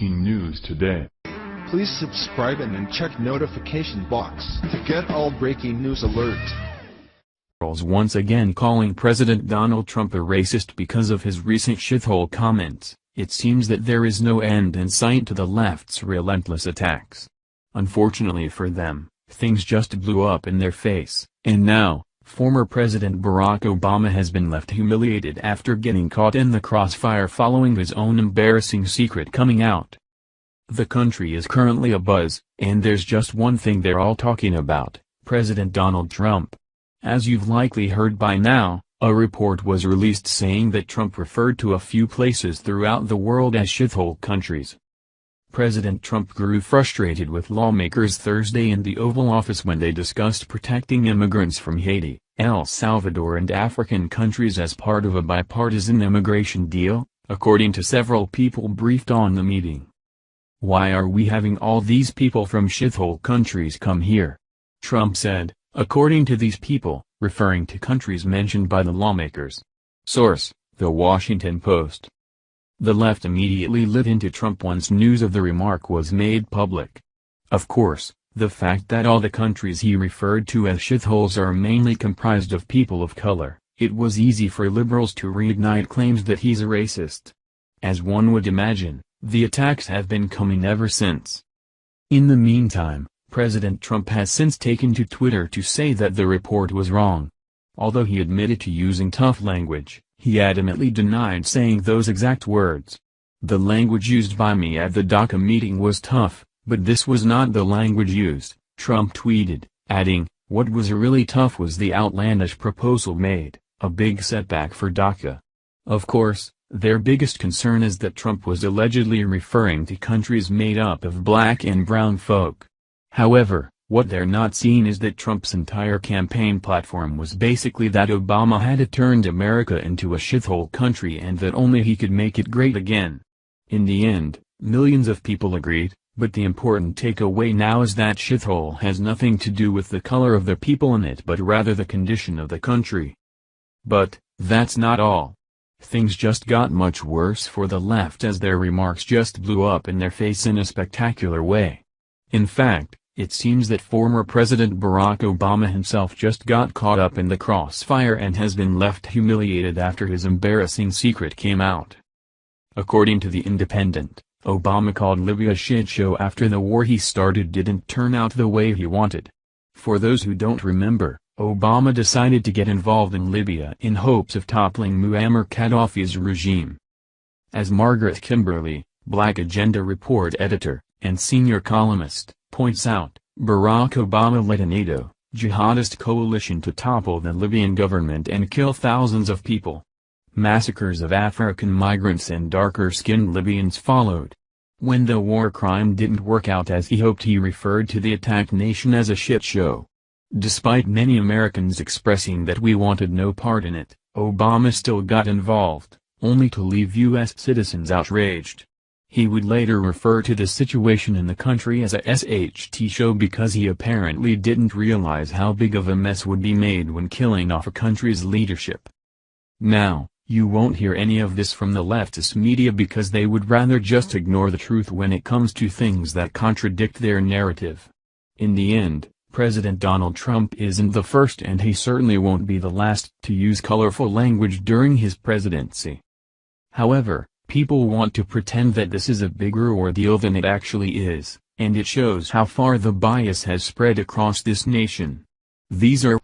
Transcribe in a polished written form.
breaking news today. Please subscribe and then check notification box to get all breaking news alerts. Once again calling President Donald Trump a racist because of his recent shithole comments. It seems that there is no end in sight to the left's relentless attacks. Unfortunately for them, things just blew up in their face, and now, former President Barack Obama has been left humiliated after getting caught in the crossfire following his own embarrassing secret coming out. The country is currently abuzz, and there's just one thing they're all talking about: President Donald Trump. As you've likely heard by now, a report was released saying that Trump referred to a few places throughout the world as shithole countries. President Trump grew frustrated with lawmakers Thursday in the Oval Office when they discussed protecting immigrants from Haiti, El Salvador and African countries as part of a bipartisan immigration deal, according to several people briefed on the meeting. "Why are we having all these people from shithole countries come here?" Trump said, according to these people, referring to countries mentioned by the lawmakers. Source: The Washington Post. The left immediately lit into Trump once news of the remark was made public. Of course, the fact that all the countries he referred to as shitholes are mainly comprised of people of color, it was easy for liberals to reignite claims that he's a racist. As one would imagine, the attacks have been coming ever since. In the meantime, President Trump has since taken to Twitter to say that the report was wrong. Although he admitted to using tough language, he adamantly denied saying those exact words. "The language used by me at the DACA meeting was tough, but this was not the language used," Trump tweeted, adding, "What was really tough was the outlandish proposal made, a big setback for DACA." Of course, their biggest concern is that Trump was allegedly referring to countries made up of black and brown folk. However, what they're not seeing is that Trump's entire campaign platform was basically that Obama had turned America into a shithole country and that only he could make it great again. In the end, millions of people agreed, but the important takeaway now is that shithole has nothing to do with the color of the people in it but rather the condition of the country. But, that's not all. Things just got much worse for the left as their remarks just blew up in their face in a spectacular way. In fact, it seems that former President Barack Obama himself just got caught up in the crossfire and has been left humiliated after his embarrassing secret came out. According to The Independent, Obama called Libya a shit show after the war he started didn't turn out the way he wanted. For those who don't remember, Obama decided to get involved in Libya in hopes of toppling Muammar Gaddafi's regime. As Margaret Kimberly, Black Agenda Report editor, and senior columnist, points out, Barack Obama led a NATO, jihadist coalition to topple the Libyan government and kill thousands of people. Massacres of African migrants and darker-skinned Libyans followed. When the war crime didn't work out as he hoped, he referred to the attacked nation as a shit show. Despite many Americans expressing that we wanted no part in it, Obama still got involved, only to leave U.S. citizens outraged. He would later refer to the situation in the country as a SHT show because he apparently didn't realize how big of a mess would be made when killing off a country's leadership. Now, you won't hear any of this from the leftist media because they would rather just ignore the truth when it comes to things that contradict their narrative. In the end, President Donald Trump isn't the first and he certainly won't be the last to use colorful language during his presidency. However, people want to pretend that this is a bigger ordeal than it actually is, and it shows how far the bias has spread across this nation. These are